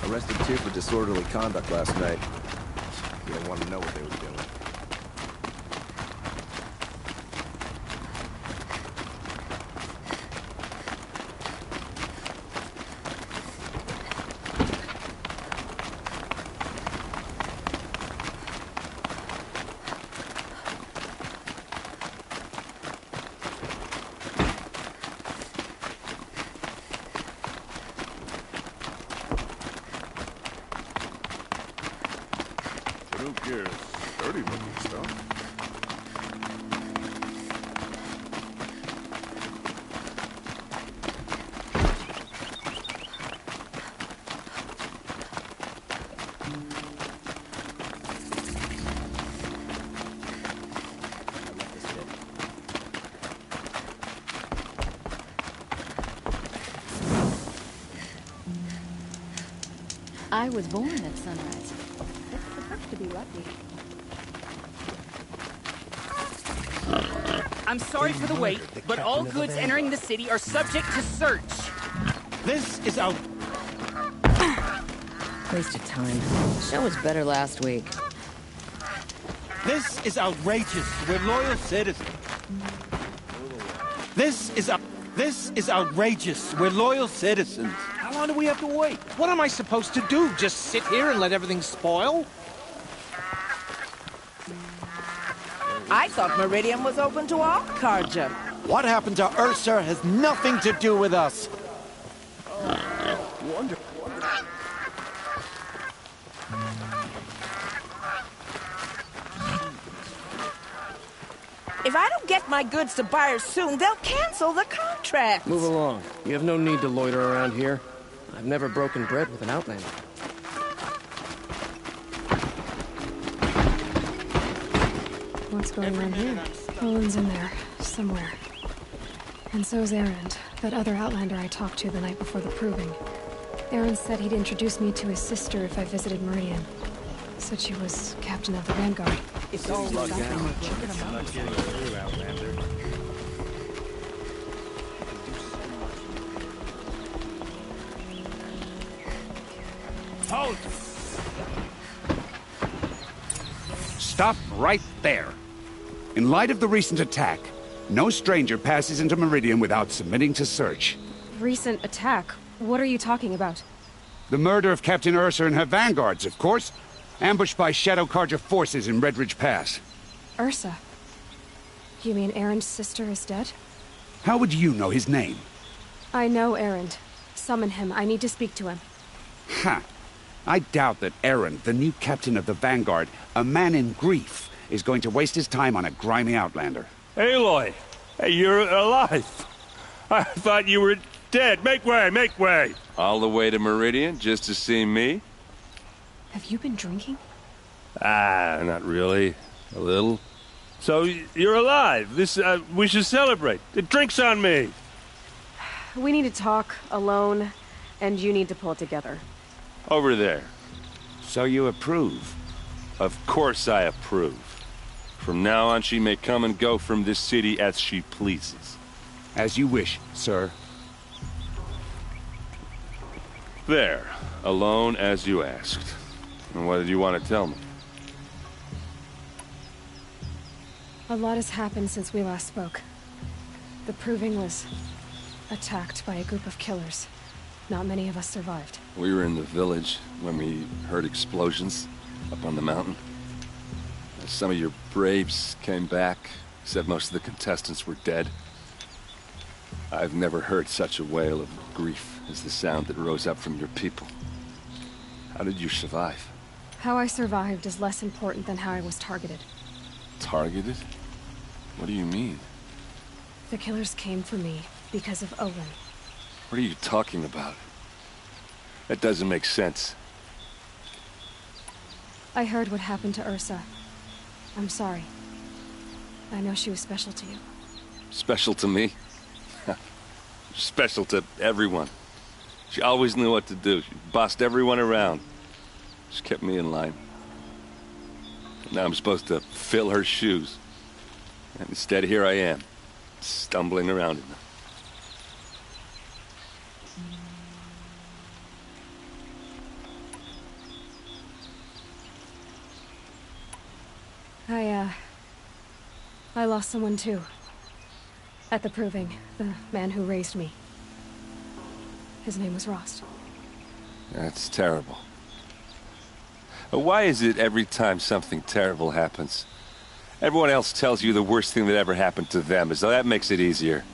Arrested two for disorderly conduct last night. You don't want to know what they were doing. Who cares? Dirty looking stuff. I was born at sunrise. To be lucky. I'm sorry for the wait, but all goods entering the city are subject to search. This is out. Waste of time. The show was better last week. This is outrageous. We're loyal citizens. This is outrageous. We're loyal citizens. How long do we have to wait? What am I supposed to do? Just sit here and let everything spoil? I thought Meridian was open to all Carja. What happened to Ursa has nothing to do with us. Wonderful. If I don't get my goods to buyers soon, they'll cancel the contract. Move along. You have no need to loiter around here. I've never broken bread with an outlander. What's going on here? Owen's in there, somewhere. And so's Erend, that other outlander I talked to the night before the proving. Erend said he'd introduce me to his sister if I visited Meridian. Said she was captain of the Vanguard. It's all Halt! Stop right there. In light of the recent attack, no stranger passes into Meridian without submitting to search. Recent attack? What are you talking about? The murder of Captain Ursa and her vanguards, of course. Ambushed by Shadow Carja forces in Redridge Pass. Ursa? You mean Erend's sister is dead? How would you know his name? I know Erend. Summon him. I need to speak to him. Ha! I doubt that Erend, the new captain of the Vanguard, a man in grief, is going to waste his time on a grimy outlander. Aloy! Hey, you're alive! I thought you were dead. Make way, make way! All the way to Meridian just to see me? Have you been drinking? Ah, not really. A little. So, you're alive. We should celebrate. The drink's on me. We need to talk, alone, and you need to pull it together. Over there. So you approve? Of course I approve. From now on, she may come and go from this city as she pleases. As you wish, sir. There. Alone as you asked. And what did you want to tell me? A lot has happened since we last spoke. The Proving was attacked by a group of killers. Not many of us survived. We were in the village when we heard explosions up on the mountain. Some of your braves came back, said most of the contestants were dead. I've never heard such a wail of grief as the sound that rose up from your people. How did you survive? How I survived is less important than how I was targeted. Targeted? What do you mean? The killers came for me because of Owen. What are you talking about? That doesn't make sense. I heard what happened to Ursa. I'm sorry. I know she was special to you. Special to me? Special to everyone. She always knew what to do. She bossed everyone around. She kept me in line. Now I'm supposed to fill her shoes. And instead, here I am, stumbling around in them. I lost someone too. At the proving, the man who raised me. His name was Rost. That's terrible. Why is it every time something terrible happens, everyone else tells you the worst thing that ever happened to them, as though that makes it easier?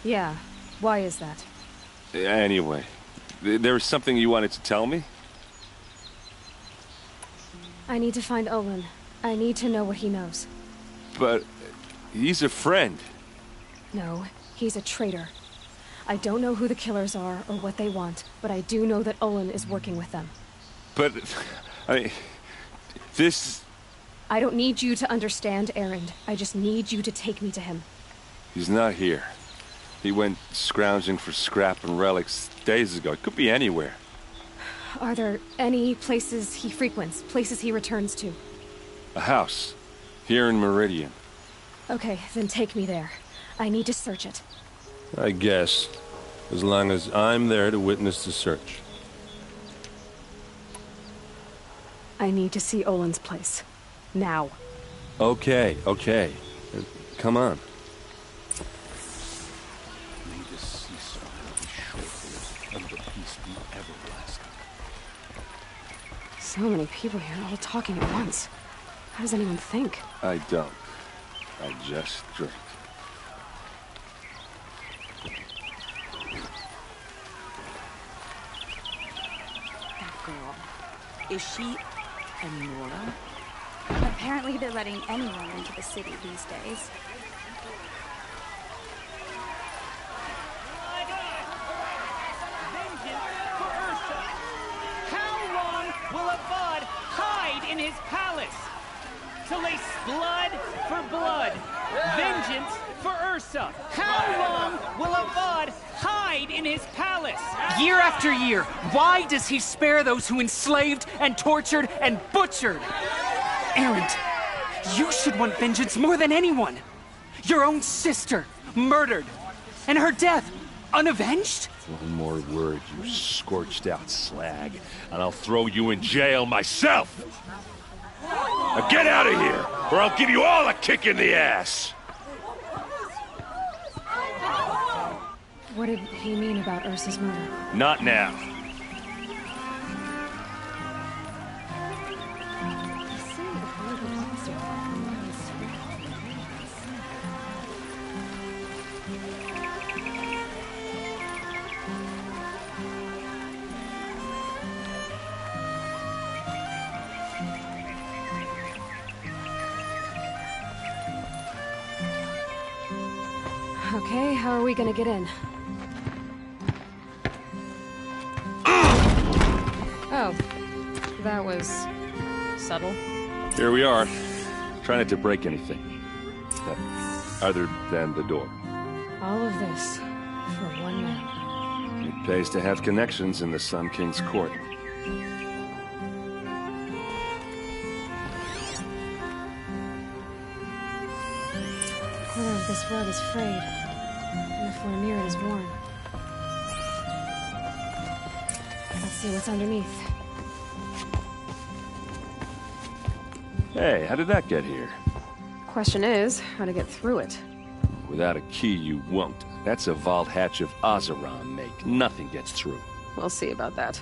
Yeah, why is that? Anyway, there was something you wanted to tell me? I need to find Olin. I need to know what he knows. But he's a friend. No, he's a traitor. I don't know who the killers are or what they want, but I do know that Olin is working with them. But, I mean, this... I don't need you to understand, Erend. I just need you to take me to him. He's not here. He went scrounging for scrap and relics days ago. It could be anywhere. Are there any places he frequents, places he returns to? A house. Here in Meridian. Okay, then take me there. I need to search it. I guess. As long as I'm there to witness the search. I need to see Olin's place. Now. Okay. Come on. So many people here, all talking at once. How does anyone think? I don't. I just drink. That girl. Is she Nora? Apparently they're letting anyone into the city these days. How long will a bud hide in his palace? Till they blood for blood. Vengeance for Ursa. How long will a bud hide in his palace? Year after year, why does he spare those who enslaved and tortured and butchered? Erend, you should want vengeance more than anyone. Your own sister, murdered. And her death, unavenged? One more word, you scorched out slag, and I'll throw you in jail myself! Now get out of here, or I'll give you all a kick in the ass! What did he mean about Ursa's murder? Not now. Okay, how are we gonna get in? Oh, that was subtle. Here we are. Try not to break anything. Other than the door. All of this for one man. It pays to have connections in the Sun King's court. The corner of this rug is frayed, and the floor near it is worn. Let's see what's underneath. Hey, how did that get here? Question is, how to get through it. Without a key, you won't. That's a vault hatch of Oseram make. Nothing gets through. We'll see about that.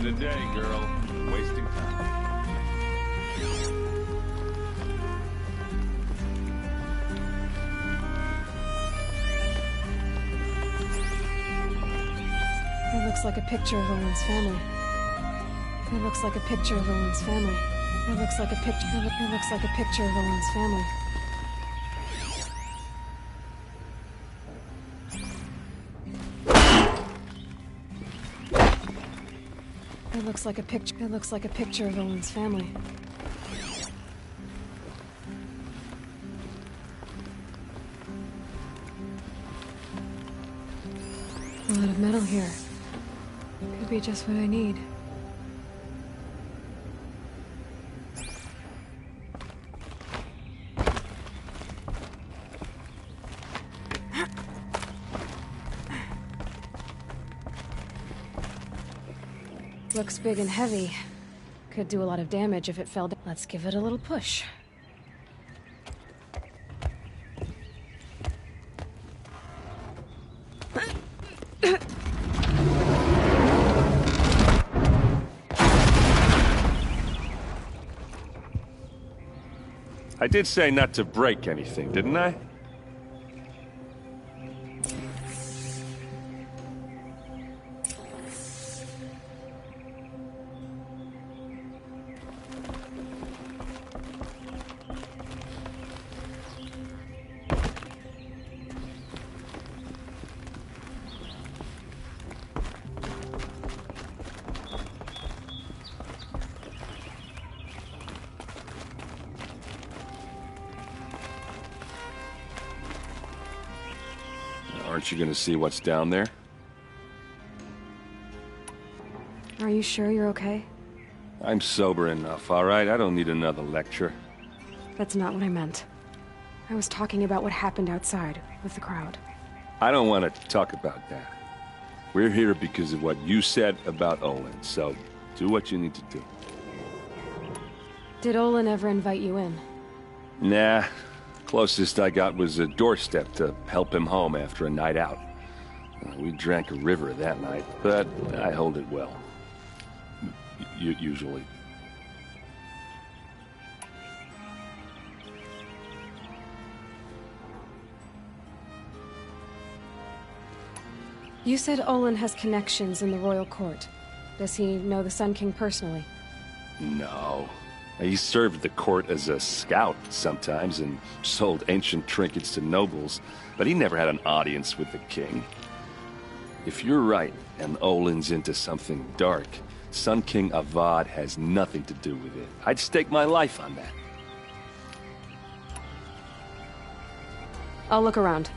it a day, girl. Wasting time. It looks like a picture of Owen's family. It looks like a picture of Owen's family. It looks like a picture. It looks like a picture of Owen's family. It looks like a picture. It looks like a picture of Owen's family. A lot of metal here. Could be just what I need. Looks big and heavy. Could do a lot of damage if it fell down. Let's give it a little push. I did say not to break anything, didn't I? Aren't you gonna see what's down there? Are you sure you're okay? I'm sober enough, all right? I don't need another lecture. That's not what I meant. I was talking about what happened outside with the crowd. I don't want to talk about that. We're here because of what you said about Olin, so do what you need to do. Did Olin ever invite you in? Nah. Closest I got was a doorstep to help him home after a night out. We drank a river that night, but I hold it well. Usually. You said Olin has connections in the royal court. Does he know the Sun King personally? No. He served the court as a scout sometimes and sold ancient trinkets to nobles, but he never had an audience with the king. If you're right, and Olin's into something dark, Sun King Avad has nothing to do with it. I'd stake my life on that. I'll look around.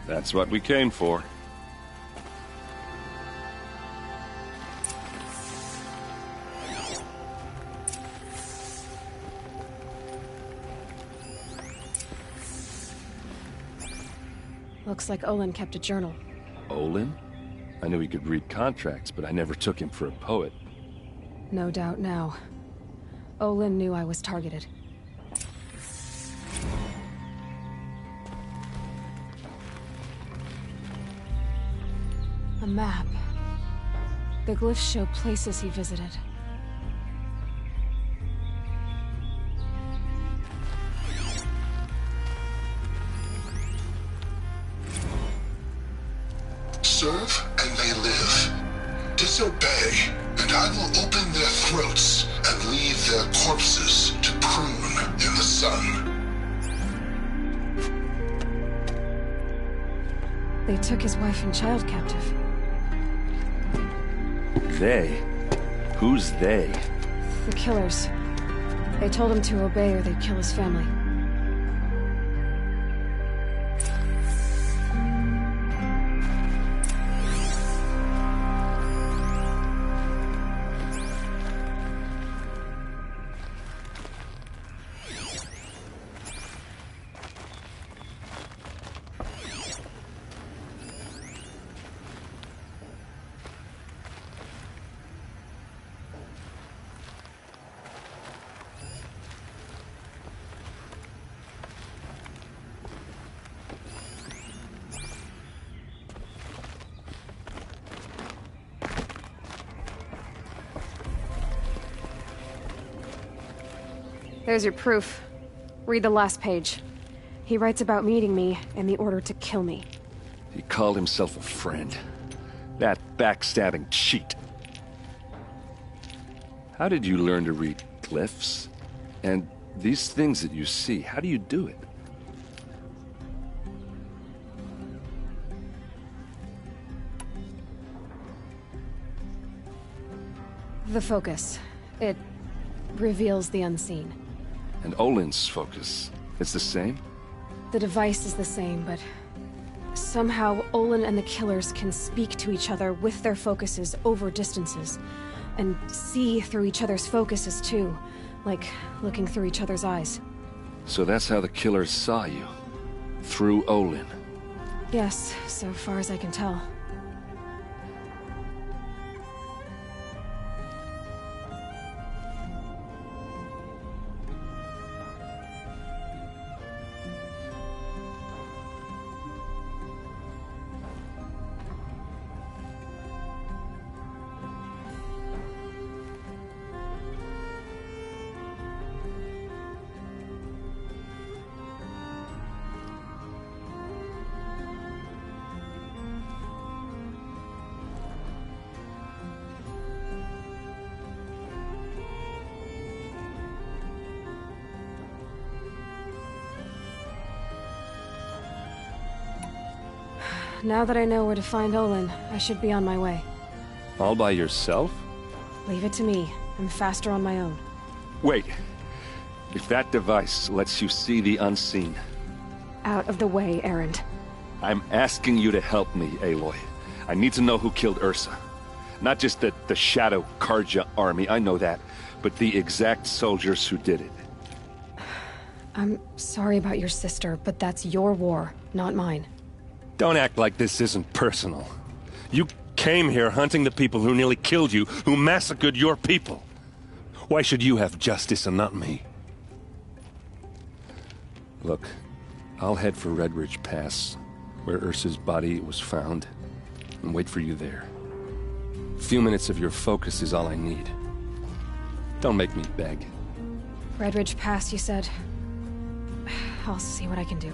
That's what we came for. Looks like Olin kept a journal. Olin? I knew he could read contracts, but I never took him for a poet. No doubt now. Olin knew I was targeted. A map. The glyphs show places he visited. Serve and they live. Disobey, and I will open their throats and leave their corpses to prune in the sun. They took his wife and child captive. They? Who's they? The killers. They told him to obey or they'd kill his family. There's your proof. Read the last page. He writes about meeting me and the order to kill me. He called himself a friend. That backstabbing cheat. How did you learn to read glyphs? And these things that you see, how do you do it? The focus. It reveals the unseen. And Olin's focus, it's the same? The device is the same, but somehow Olin and the killers can speak to each other with their focuses over distances, and see through each other's focuses too, like looking through each other's eyes. So that's how the killers saw you? Through Olin? Yes, so far as I can tell. Now that I know where to find Olin, I should be on my way. All by yourself? Leave it to me. I'm faster on my own. Wait. If that device lets you see the unseen... Out of the way, Erend. I'm asking you to help me, Aloy. I need to know who killed Ursa. Not just the Shadow Karja army, I know that, but the exact soldiers who did it. I'm sorry about your sister, but that's your war, not mine. Don't act like this isn't personal. You came here hunting the people who nearly killed you, who massacred your people. Why should you have justice and not me? Look, I'll head for Red Ridge Pass, where Ursa's body was found, and wait for you there. A few minutes of your focus is all I need. Don't make me beg. Red Ridge Pass, you said? I'll see what I can do.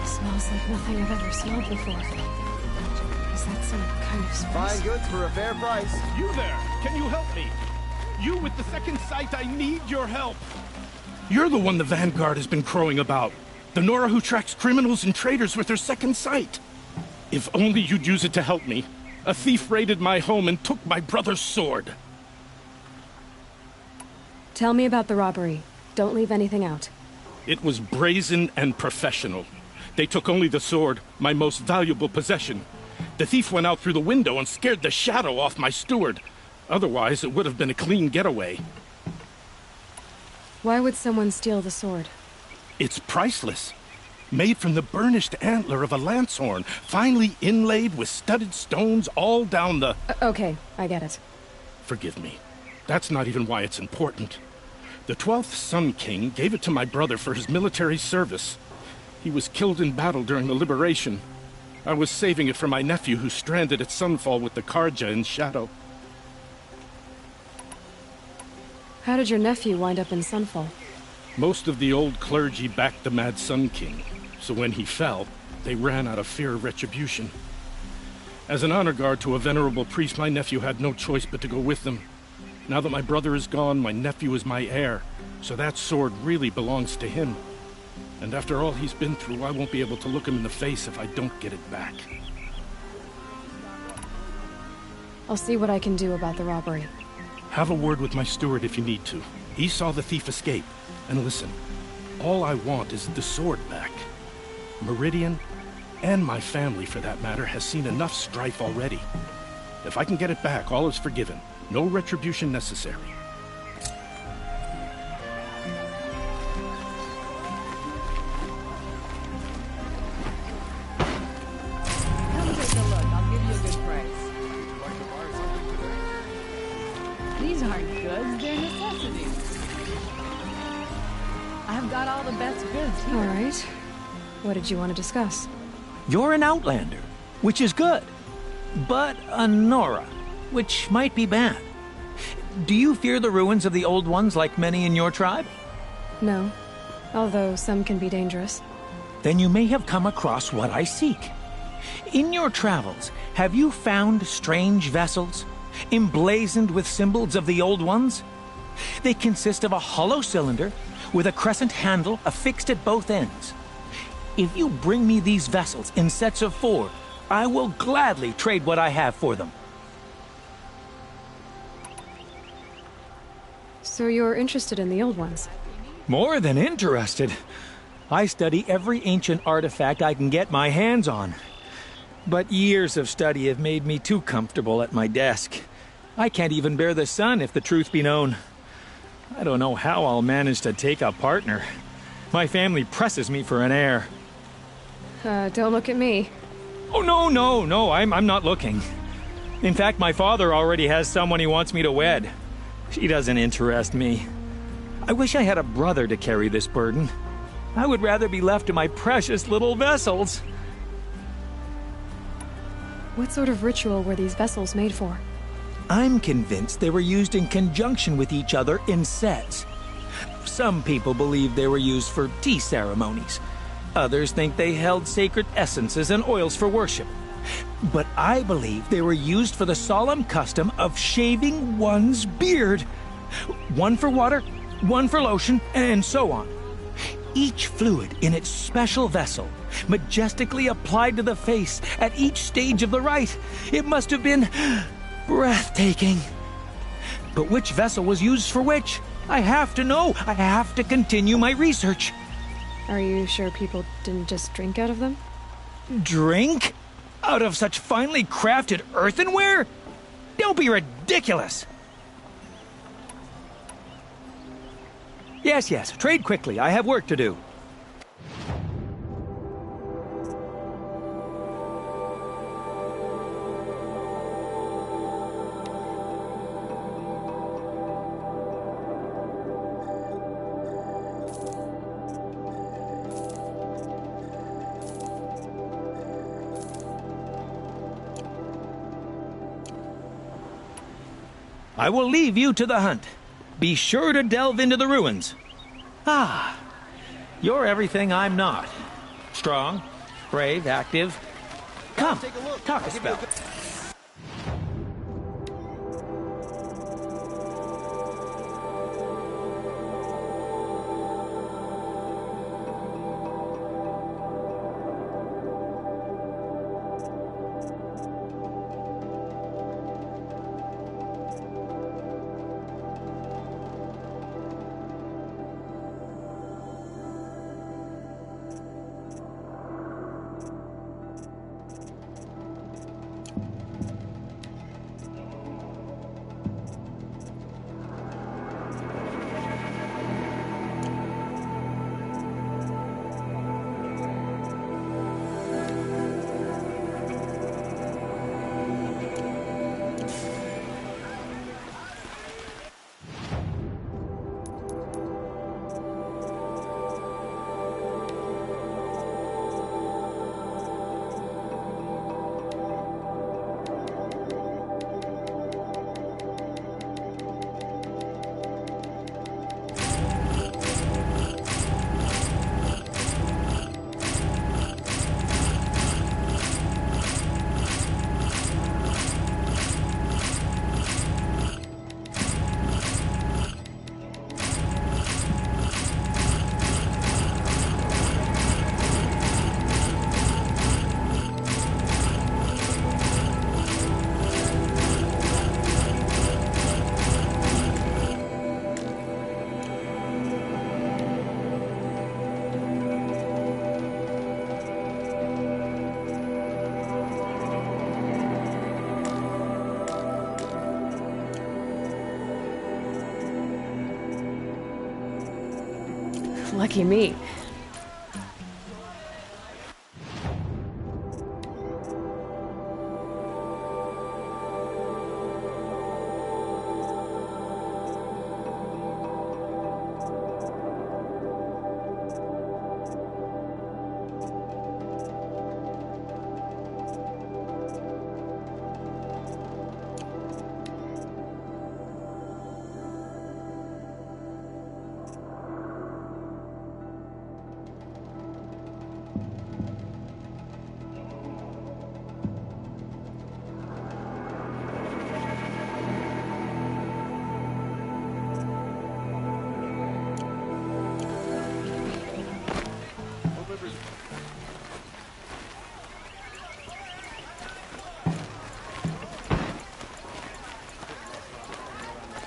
Smells like nothing I've ever smelled before. Is that some kind of spice? Fine goods for a fair price. You there! Can you help me? You with the second sight, I need your help. You're the one the Vanguard has been crowing about. The Nora who tracks criminals and traitors with her second sight. If only you'd use it to help me. A thief raided my home and took my brother's sword. Tell me about the robbery. Don't leave anything out. It was brazen and professional. They took only the sword, my most valuable possession. The thief went out through the window and scared the shadow off my steward. Otherwise, it would have been a clean getaway. Why would someone steal the sword? It's priceless. Made from the burnished antler of a lancehorn, finely inlaid with studded stones all down the... Okay, I get it. Forgive me. That's not even why it's important. The 12th Sun King gave it to my brother for his military service. He was killed in battle during the liberation. I was saving it for my nephew who's stranded at Sunfall with the Karja in Shadow. How did your nephew wind up in Sunfall? Most of the old clergy backed the Mad Sun King, so when he fell, they ran out of fear of retribution. As an honor guard to a venerable priest, my nephew had no choice but to go with them. Now that my brother is gone, my nephew is my heir, so that sword really belongs to him. And after all he's been through, I won't be able to look him in the face if I don't get it back. I'll see what I can do about the robbery. Have a word with my steward if you need to. He saw the thief escape. And listen, all I want is the sword back. Meridian, and my family for that matter, has seen enough strife already. If I can get it back, all is forgiven. No retribution necessary. Come take a look. I'll give you a good price. These aren't goods, they're necessities. I've got all the best goods here. All right. What did you want to discuss? You're an outlander, which is good. But a Nora, which might be bad. Do you fear the ruins of the old ones like many in your tribe? No. Although some can be dangerous. Then you may have come across what I seek. In your travels, have you found strange vessels, emblazoned with symbols of the old ones? They consist of a hollow cylinder with a crescent handle affixed at both ends. If you bring me these vessels in sets of 4, I will gladly trade what I have for them. So you're interested in the old ones? More than interested. I study every ancient artifact I can get my hands on. But years of study have made me too comfortable at my desk. I can't even bear the sun, if the truth be known. I don't know how I'll manage to take a partner. My family presses me for an heir. Don't look at me. Oh, no, I'm not looking. In fact, my father already has someone he wants me to wed. She doesn't interest me. I wish I had a brother to carry this burden. I would rather be left to my precious little vessels. What sort of ritual were these vessels made for? I'm convinced they were used in conjunction with each other in sets. Some people believe they were used for tea ceremonies. Others think they held sacred essences and oils for worship. But I believe they were used for the solemn custom of shaving one's beard. One for water, one for lotion, and so on. Each fluid in its special vessel, majestically applied to the face at each stage of the rite. It must have been breathtaking. But which vessel was used for which? I have to know. I have to continue my research. Are you sure people didn't just drink out of them? Drink? Out of such finely crafted earthenware? Don't be ridiculous! Yes, trade quickly. I have work to do. I will leave you to the hunt. Be sure to delve into the ruins. Ah, you're everything I'm not. Strong, brave, active. Come, talk a spell. Lucky me.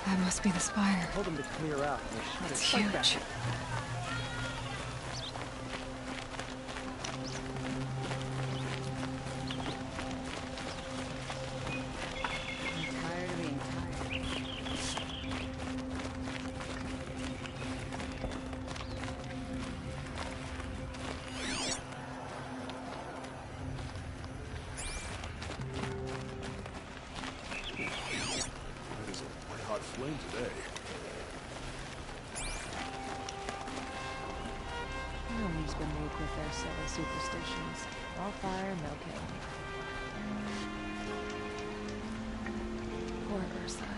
That must be the spire. Told them to clear out. It's huge. Today. Rome's been woke with their set of superstitions. All fire, no killing. Poor Ursa.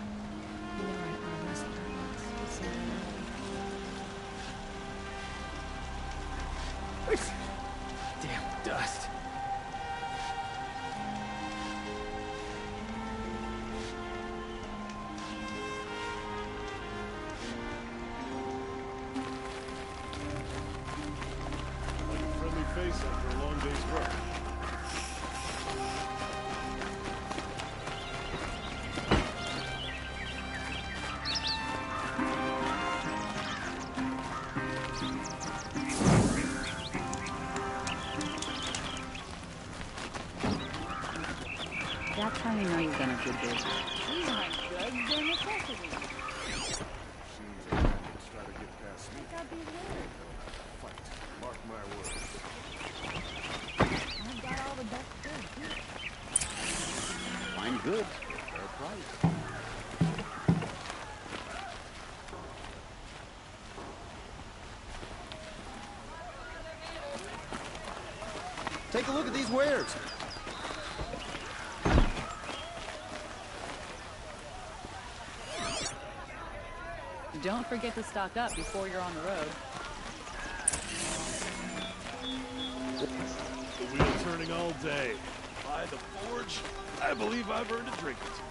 You know I arm wrestled her once with some Damn dust. Face after a long day's work. That's how you know you've done a good business. These aren't good, they're necessities. Seems like it's trying to get past me. Check out these words. Fight. Mark my words. I've got all the best goods, too. Fine goods. Fair price. Take a look at these wares. Don't forget to stock up before you're on the road. The wheel turning all day. By the forge, I believe I've earned a drink or two.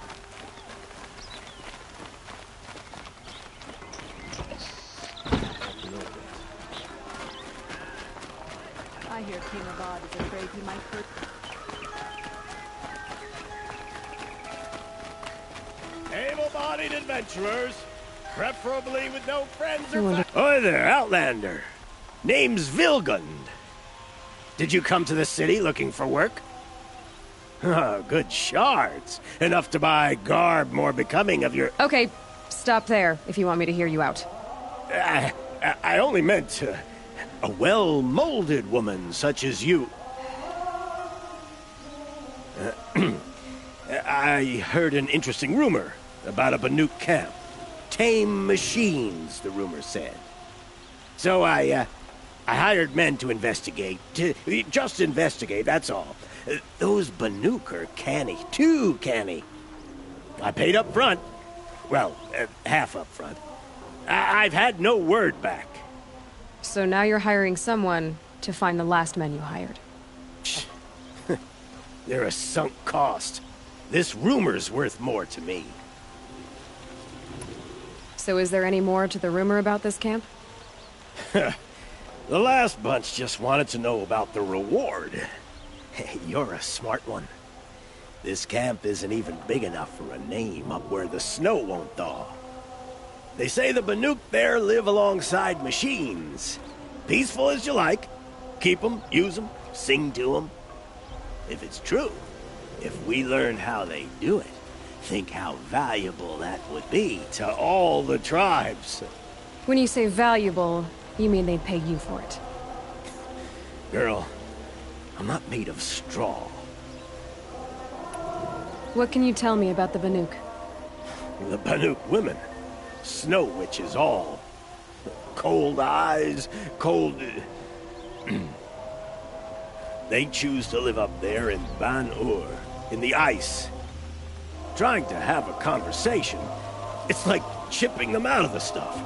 I hear King Abad is afraid he might hurt. Able-bodied adventurers, preferably with no friends or... Hi there, Outlander. Name's Vilgund. Did you come to the city looking for work? Oh, good shards. Enough to buy garb more becoming of your... Okay, stop there if you want me to hear you out. I only meant a well-molded woman such as you. I heard an interesting rumor about a Banuk camp. Tame machines, the rumor said. So I hired men to investigate. Just investigate, that's all. Those Banuk are canny, too canny. I paid up front. Well, half up front. I've had no word back. So now you're hiring someone to find the last men you hired. They're a sunk cost. This rumor's worth more to me. So is there any more to the rumor about this camp? The last bunch just wanted to know about the reward. You're a smart one. This camp isn't even big enough for a name up where the snow won't thaw. They say the Banuk there live alongside machines. Peaceful as you like. Keep them, use them, sing to them. If it's true, if we learn how they do it, think how valuable that would be to all the tribes. When you say valuable, You mean they'd pay you for it? Girl, I'm not made of straw. What can you tell me about the Banuk? The Banuk women. Snow witches all. Cold eyes, cold... They choose to live up there in Ban-Ur, in the ice. Trying to have a conversation, it's like chipping them out of the stuff.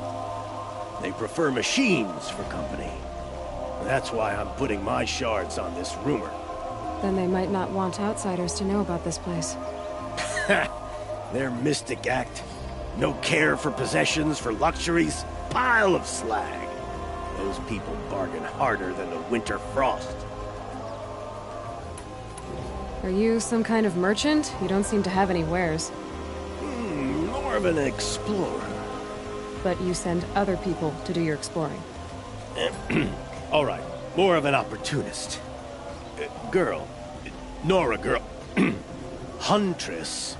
They prefer machines for company. That's why I'm putting my shards on this rumor. Then they might not want outsiders to know about this place. Their mystic act. No care for possessions, for luxuries. Pile of slag. Those people bargain harder than the winter frost. Are you some kind of merchant? You don't seem to have any wares. More of an explorer. But you send other people to do your exploring. All right, more of an opportunist. Girl. Nora girl. Huntress.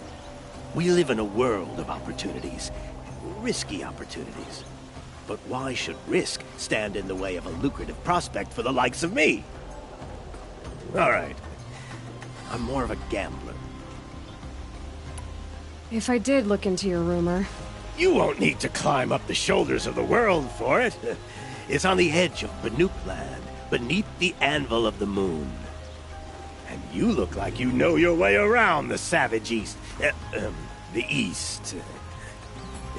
We live in a world of opportunities. Risky opportunities. But why should risk stand in the way of a lucrative prospect for the likes of me? All right. I'm more of a gambler. If I did look into your rumor... You won't need to climb up the shoulders of the world for it. It's on the edge of Banuk land, beneath the anvil of the moon. And you look like you know your way around the savage east. The east.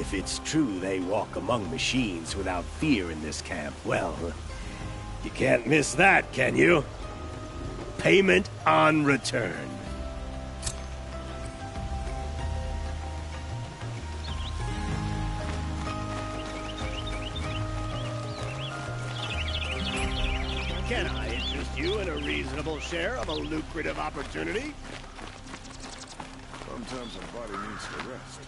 If it's true they walk among machines without fear in this camp, well, you can't miss that, can you? Payment on return. Can I interest you in a reasonable share of a lucrative opportunity? Sometimes a body needs to rest.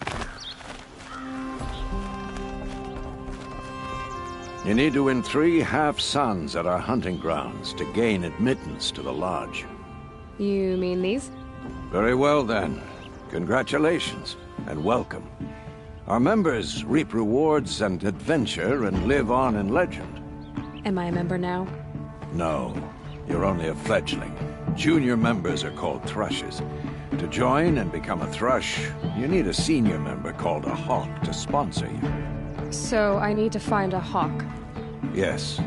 You need to win 3 half-suns at our hunting grounds to gain admittance to the lodge. You mean these? Very well, then. Congratulations, and welcome. Our members reap rewards and adventure and live on in legend. Am I a member now? No, you're only a fledgling. Junior members are called thrushes. To join and become a thrush, you need a senior member called a hawk to sponsor you. So I need to find a hawk. Yes,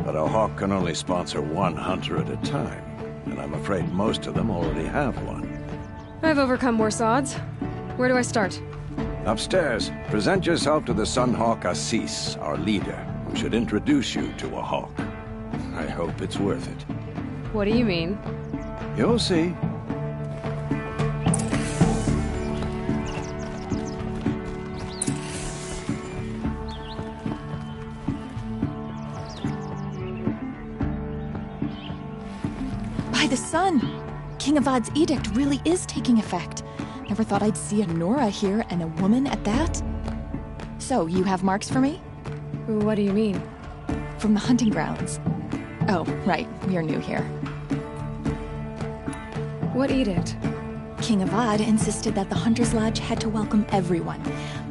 but a hawk can only sponsor 1 hunter at a time, and I'm afraid most of them already have one. I've overcome worse odds. Where do I start? Upstairs, present yourself to the Sunhawk Assis, our leader, who should introduce you to a hawk. I hope it's worth it. What do you mean? You'll see. By the sun! King Avad's edict really is taking effect. Never thought I'd see a Nora here, and a woman at that. So, you have marks for me? What do you mean? From the hunting grounds. Oh, right. You're new here. What edict? King Avad insisted that the Hunter's Lodge had to welcome everyone.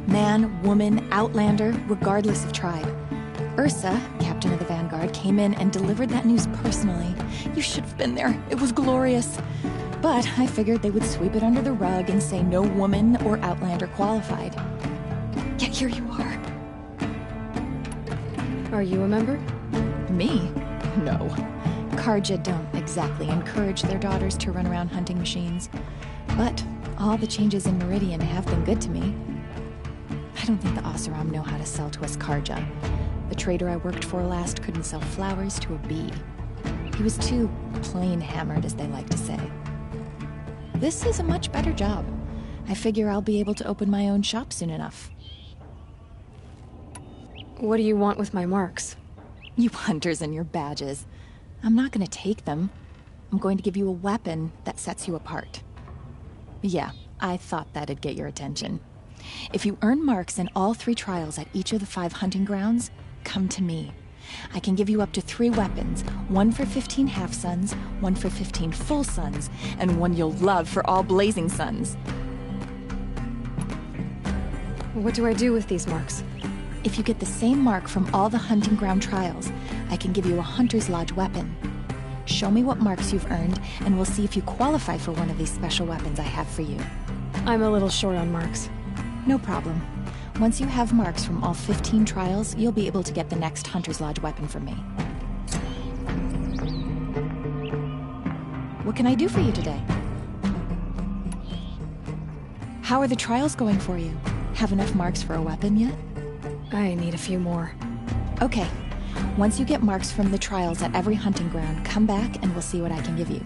Man, woman, outlander, regardless of tribe. Ursa, captain of the Vanguard, came in and delivered that news personally. You should have been there. It was glorious. But I figured they would sweep it under the rug and say no woman or outlander qualified. Yet here you are. Are you a member? Me? No. Karja don't exactly encourage their daughters to run around hunting machines. But all the changes in Meridian have been good to me. I don't think the Oseram know how to sell to us Karja. The trader I worked for last couldn't sell flowers to a bee. He was too plain-hammered, as they like to say. This is a much better job. I figure I'll be able to open my own shop soon enough. What do you want with my marks? You hunters and your badges. I'm not going to take them. I'm going to give you a weapon that sets you apart. Yeah, I thought that'd get your attention. If you earn marks in all 3 trials at each of the 5 hunting grounds, come to me. I can give you up to 3 weapons, 1 for 15 half-suns, 1 for 15 full suns, and 1 you'll love for all blazing suns. What do I do with these marks? If you get the same mark from all the hunting ground trials, I can give you a Hunter's Lodge weapon. Show me what marks you've earned, and we'll see if you qualify for one of these special weapons I have for you. I'm a little short on marks. No problem. Once you have marks from all 15 trials, you'll be able to get the next Hunter's Lodge weapon from me. What can I do for you today? How are the trials going for you? Have enough marks for a weapon yet? I need a few more. Okay. Once you get marks from the trials at every hunting ground, come back and we'll see what I can give you.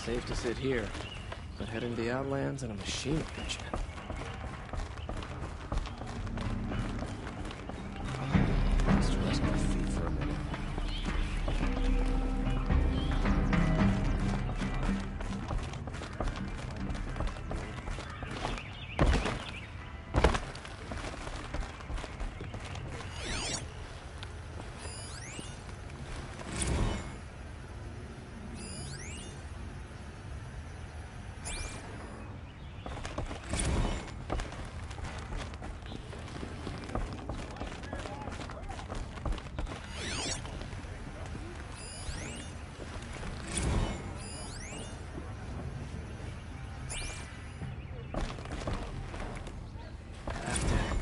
Safe to sit here, but head into the Outlands and a machine will get you. Just rest my feet for a minute.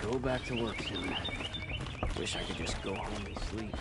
Go back to work soon. Wish I could just go home and sleep.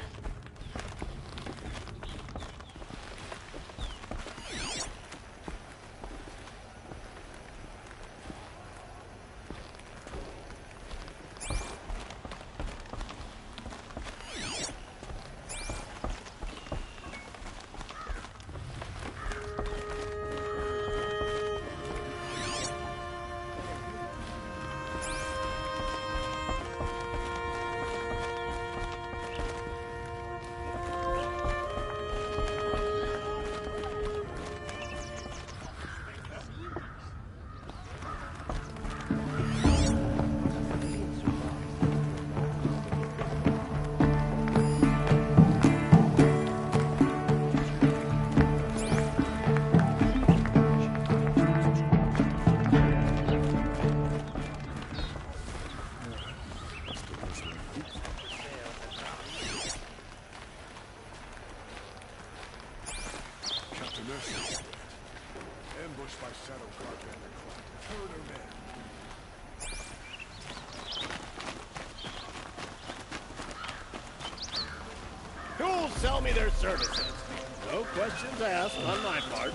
Ambushed by Shadow Guard and Turner men. Who'll sell me their services? No questions asked on my part.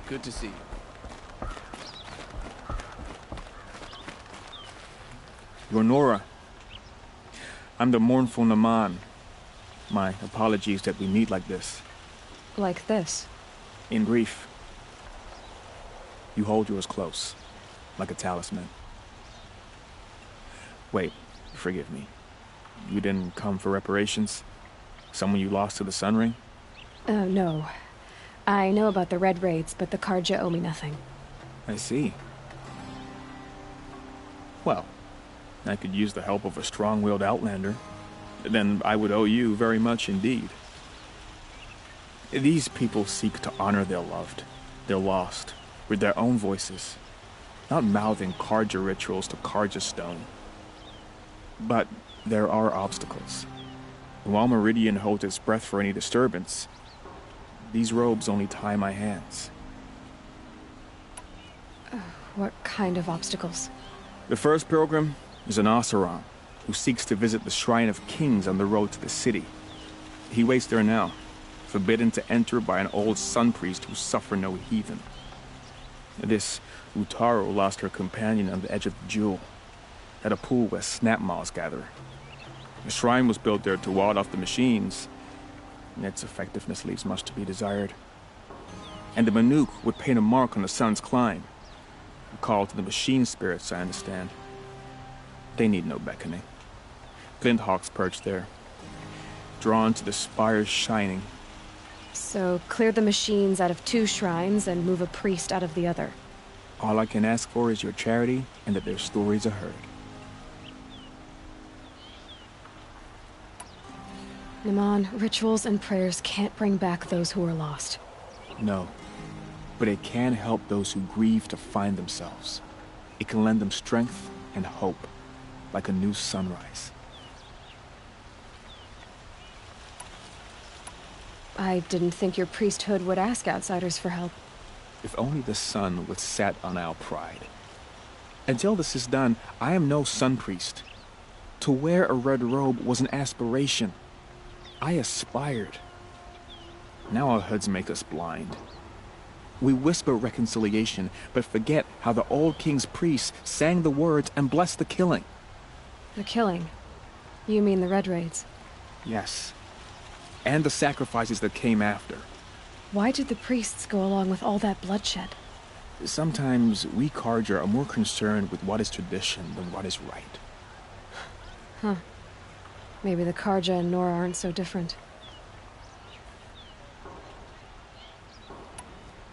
Good to see you. You're Nora. I'm the mournful Naman. My apologies that we meet like this. Like this? In grief. You hold yours close, like a talisman. Wait, forgive me. You didn't come for reparations? Someone you lost to the Sun Ring? No. I know about the Red Raids, but the Karja owe me nothing. I see. Well, I could use the help of a strong-willed outlander. Then I would owe you very much indeed. These people seek to honor their loved, their lost, with their own voices, not mouthing Karja rituals to Karja stone. But there are obstacles. While Meridian holds its breath for any disturbance, these robes only tie my hands. What kind of obstacles? The first pilgrim is an Oseram who seeks to visit the Shrine of Kings on the road to the city. He waits there now, forbidden to enter by an old sun priest who suffer no heathen. This Utaro lost her companion on the edge of the jewel, at a pool where snap moths gather. The shrine was built there to ward off the machines, and its effectiveness leaves much to be desired. And the Manuk would paint a mark on the sun's climb, a call to the machine spirits, I understand. They need no beckoning. Flint hawks perch there, drawn to the spires shining. So clear the machines out of 2 shrines and move a priest out of the other. All I can ask for is your charity and that their stories are heard. Naman, rituals and prayers can't bring back those who are lost. No, but it can help those who grieve to find themselves. It can lend them strength and hope, like a new sunrise. I didn't think your priesthood would ask outsiders for help. If only the sun would set on our pride. Until this is done, I am no sun priest. To wear a red robe was an aspiration. I aspired. Now our hoods make us blind. We whisper reconciliation, but forget how the old king's priests sang the words and blessed the killing. The killing? You mean the Red Raids? Yes. And the sacrifices that came after. Why did the priests go along with all that bloodshed? Sometimes we Karja are more concerned with what is tradition than what is right. Huh. Maybe the Karja and Nora aren't so different.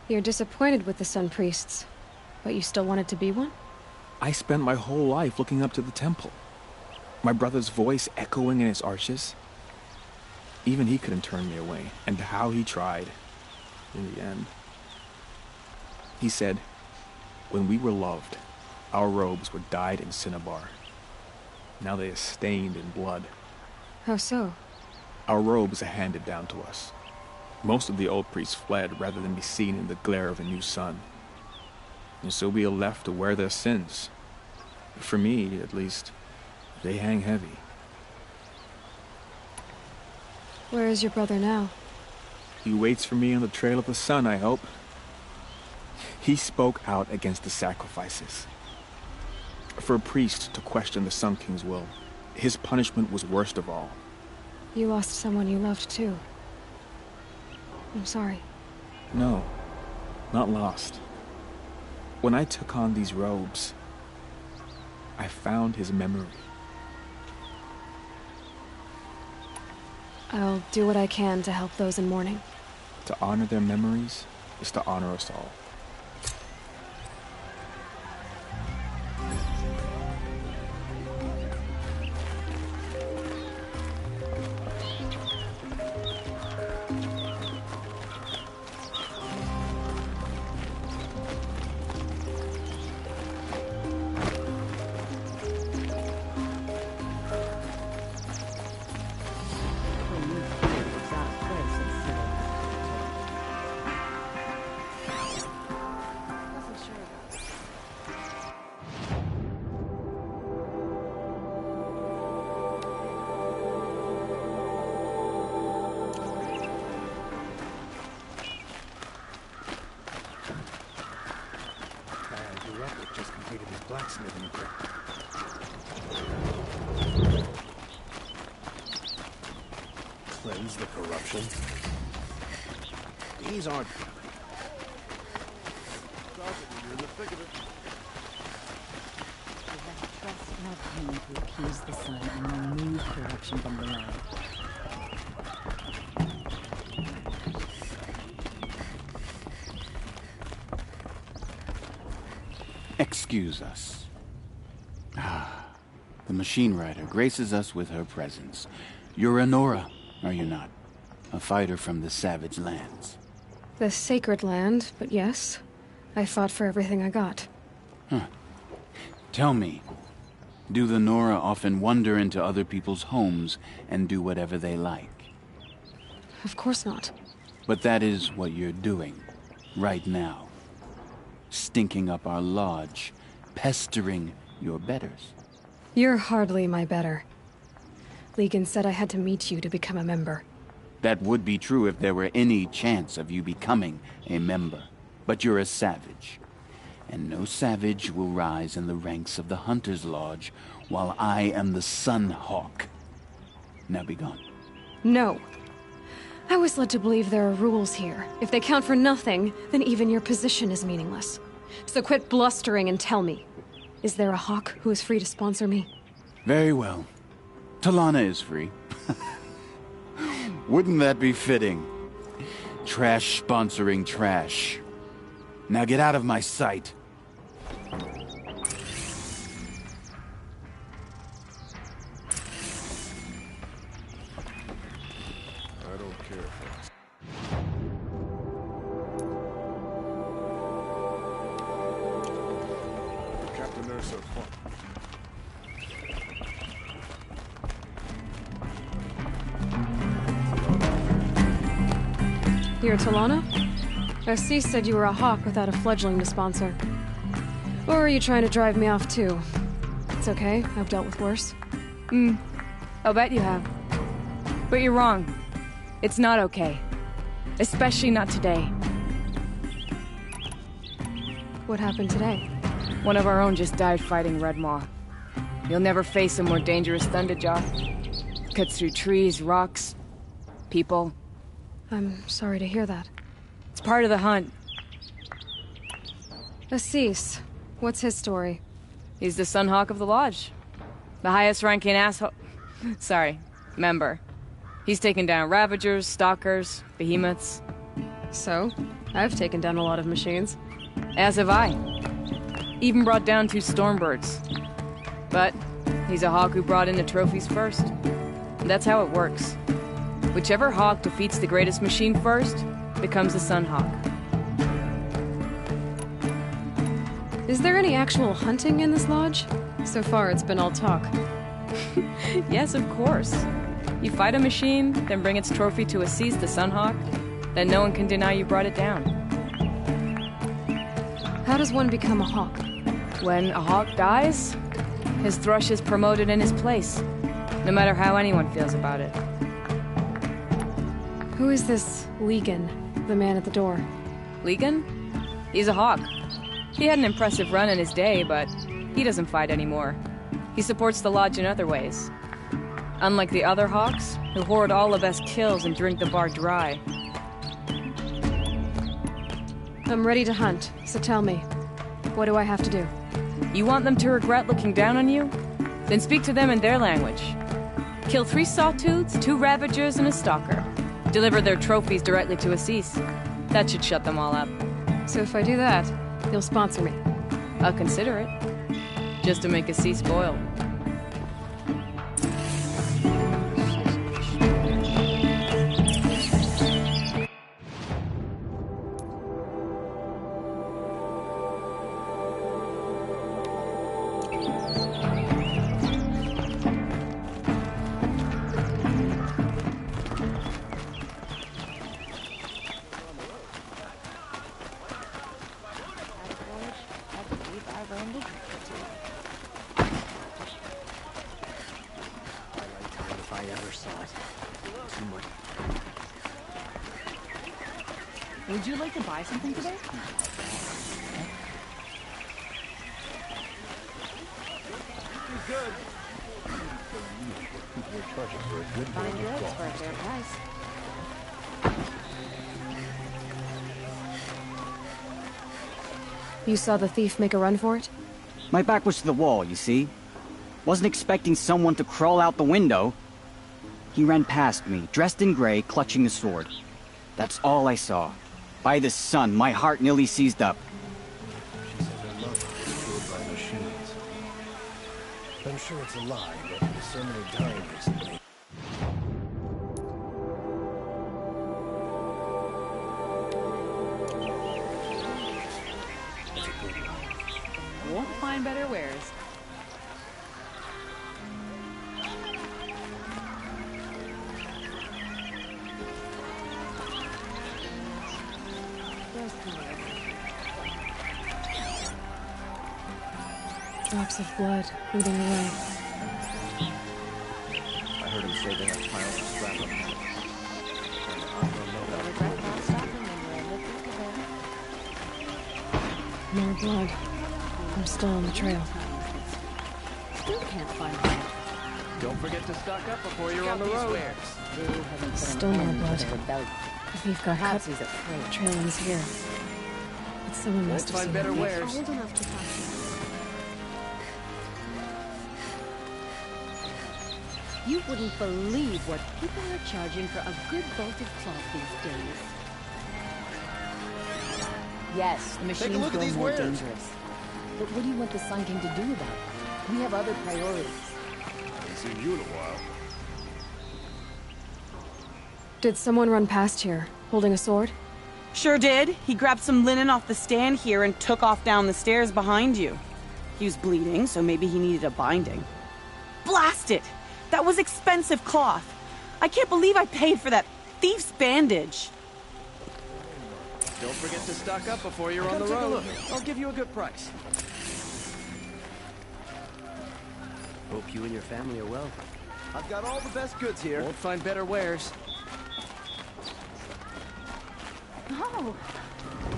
You're disappointed with the Sun Priests, but you still wanted to be one? I spent my whole life looking up to the temple. My brother's voice echoing in its arches. Even he couldn't turn me away, and how he tried. In the end. He said, when we were loved, our robes were dyed in cinnabar. Now they are stained in blood. How so? Our robes are handed down to us. Most of the old priests fled rather than be seen in the glare of a new sun. And so we are left to wear their sins. For me, at least, they hang heavy. Where is your brother now? He waits for me on the trail of the sun, I hope. He spoke out against the sacrifices. For a priest to question the Sun King's will, his punishment was worst of all. You lost someone you loved too. I'm sorry. No, not lost. When I took on these robes, I found his memory. I'll do what I can to help those in mourning. To honor their memories is to honor us all. Cleanse the corruption. These aren't. You're in the thick of it. Trust not him who appease the sun and remove corruption from the land. Excuse us. The machine rider graces us with her presence. You're a Nora, are you not? A fighter from the savage lands. The sacred land, but yes. I fought for everything I got. Tell me, do the Nora often wander into other people's homes and do whatever they like? Of course not. But that is what you're doing, right now. Stinking up our lodge, pestering your betters. You're hardly my better. Legan said I had to meet you to become a member. That would be true if there were any chance of you becoming a member. But you're a savage. And no savage will rise in the ranks of the Hunter's Lodge while I am the Sun Hawk. Now be gone. No. I was led to believe there are rules here. If they count for nothing, then even your position is meaningless. So quit blustering and tell me. Is there a hawk who is free to sponsor me? Very well. Talana is free. Wouldn't that be fitting? Trash sponsoring trash. Now get out of my sight. I don't care. Captain Ursa. You're Talana? Assis said you were a hawk without a fledgling to sponsor. Or are you trying to drive me off too? It's okay, I've dealt with worse. I'll bet you have. But you're wrong. It's not okay. Especially not today. What happened today? One of our own just died fighting Red Maw. You'll never face a more dangerous Thunderjaw. Cuts through trees, rocks, people. I'm sorry to hear that. It's part of the hunt. Assis, what's his story? He's the Sunhawk of the Lodge. The highest ranking member. He's taken down Ravagers, Stalkers, Behemoths. So, I've taken down a lot of machines. As have I. Even brought down 2 Stormbirds. But he's a hawk who brought in the trophies first. And that's how it works. Whichever hawk defeats the greatest machine first becomes a Sunhawk. Is there any actual hunting in this lodge? So far, it's been all talk. Yes, of course. You fight a machine, then bring its trophy to Assis the Sunhawk, then no one can deny you brought it down. How does one become a hawk? When a hawk dies, his thrush is promoted in his place, no matter how anyone feels about it. Who is this Legan, the man at the door? Legan? He's a hawk. He had an impressive run in his day, but he doesn't fight anymore. He supports the lodge in other ways. Unlike the other hawks, who hoard all of us kills and drink the bar dry. I'm ready to hunt, so tell me, what do I have to do? You want them to regret looking down on you? Then speak to them in their language. Kill 3 Sawtooths, 2 Ravagers, and a Stalker. Deliver their trophies directly to Assis. That should shut them all up. So if I do that, you'll sponsor me? I'll consider it. Just to make Assis spoiled. Would you like to buy something today? Fine goods for a fair price. You saw the thief make a run for it? My back was to the wall, you see. Wasn't expecting someone to crawl out the window. He ran past me, dressed in gray, clutching the sword. That's all I saw. By the sun, my heart nearly seized up. She said her love was killed by machines. I'm sure it's a lie, but there's so many dying recently. won't find better wares. Drops of blood leading away. I heard him say they have piles of scrap up there. More blood. I'm still on the trail. Still can't find one. Don't forget to stock up before you're on the road. Still more blood. The thief got cut. The trail ends here. But someone must have seen better the wares. thief. Old enough to talk to. You wouldn't believe what people are charging for a good bolted cloth these days. Yes, the machines look at grow these more wares. dangerous. But what do you want the Sun King to do about it? We have other priorities. Haven't seen you in a while. Did someone run past here, holding a sword? Sure did. He grabbed some linen off the stand here and took off down the stairs behind you. He was bleeding, so maybe he needed a binding. Blast it! That was expensive cloth. I can't believe I paid for that thief's bandage. Don't forget to stock up before you're on the road. I'll give you a good price. Hope you and your family are well. I've got all the best goods here. Won't find better wares. Oh,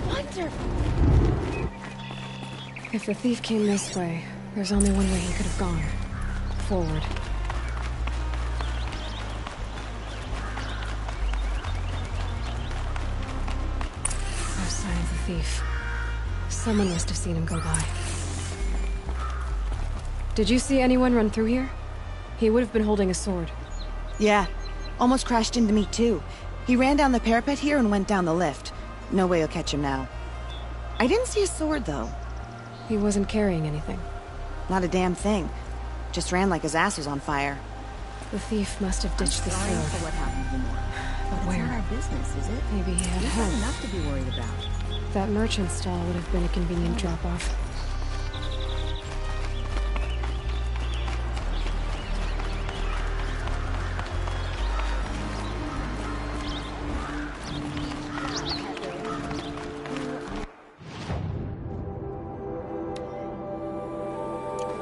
wonderful. If the thief came this way, there's only one way he could have gone. Forward. No sign of the thief. Someone must have seen him go by. Did you see anyone run through here? He would have been holding a sword. Yeah. Almost crashed into me, too. He ran down the parapet here and went down the lift. No way you'll catch him now. I didn't see a sword, though. He wasn't carrying anything. Not a damn thing. Just ran like his ass was on fire. The thief must have ditched the Sorry sword. for what happened to Lenore. But It's where? not our business, is it? Maybe he had We've got help. enough to be worried about. That merchant stall would have been a convenient drop-off.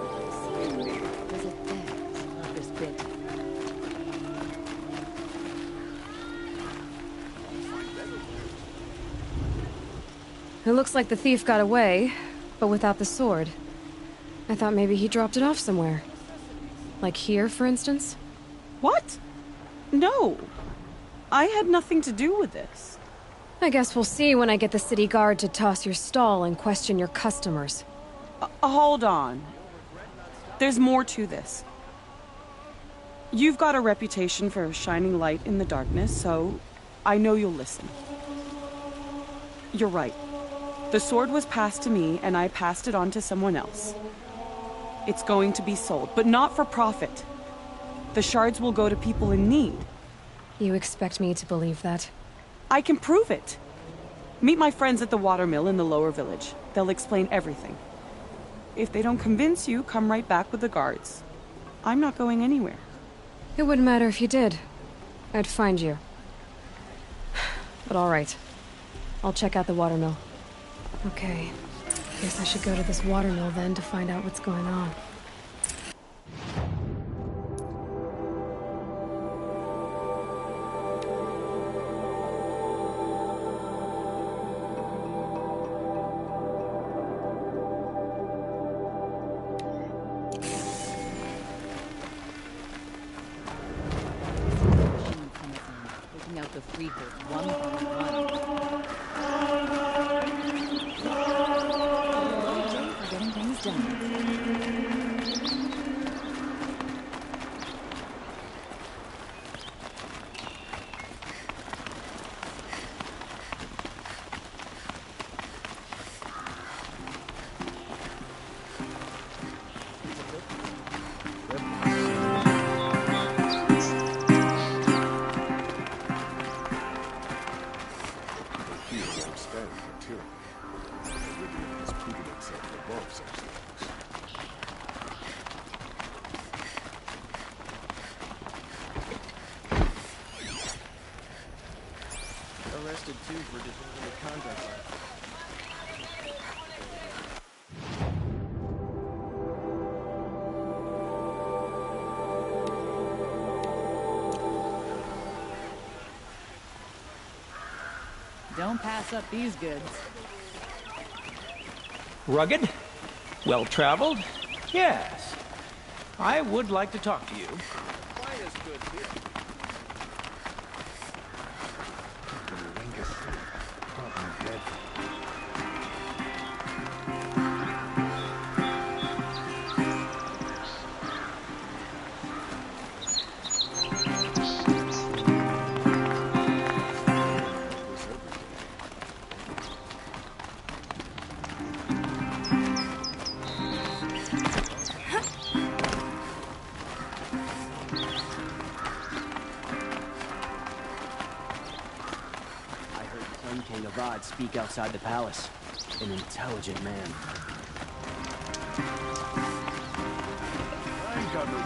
Was it there? I love this bit. It looks like the thief got away, but without the sword. I thought maybe he dropped it off somewhere. Like here, for instance? What? No. I had nothing to do with this. I guess we'll see when I get the city guard to toss your stall and question your customers. Hold on. There's more to this. You've got a reputation for shining light in the darkness, so I know you'll listen. You're right. The sword was passed to me, and I passed it on to someone else. It's going to be sold, but not for profit. The shards will go to people in need. You expect me to believe that? I can prove it. Meet my friends at the watermill in the lower village. They'll explain everything. If they don't convince you, come right back with the guards. I'm not going anywhere. It wouldn't matter if you did. I'd find you. But all right. I'll check out the watermill. Okay. Guess I should go to this watermill then to find out what's going on. Taking out the freehold one by one. Getting things done. spend material. Everything is proven except above such things. Arrested too for disorderly conduct. Don't pass up these goods. Rugged? Well-traveled? Yes. I would like to talk to you. Speak outside the palace. An intelligent man. I'm covered.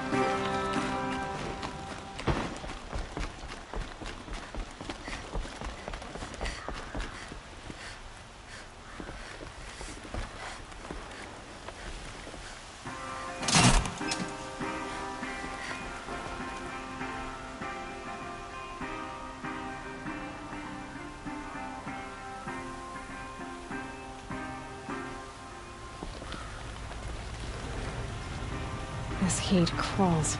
This heat crawls.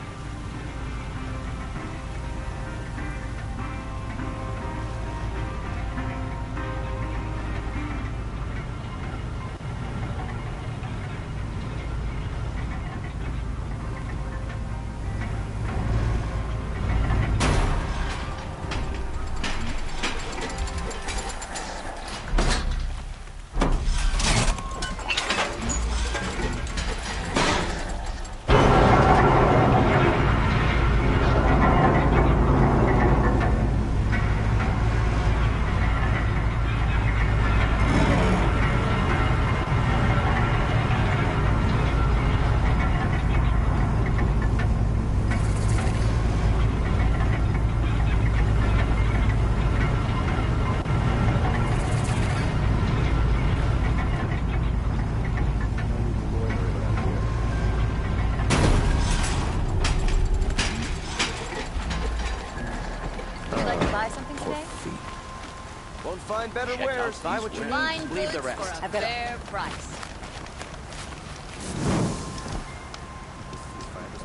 Find better wares. Buy what you need. Leave the rest. For a fair price.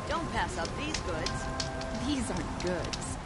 Don't pass up these goods. These aren't goods.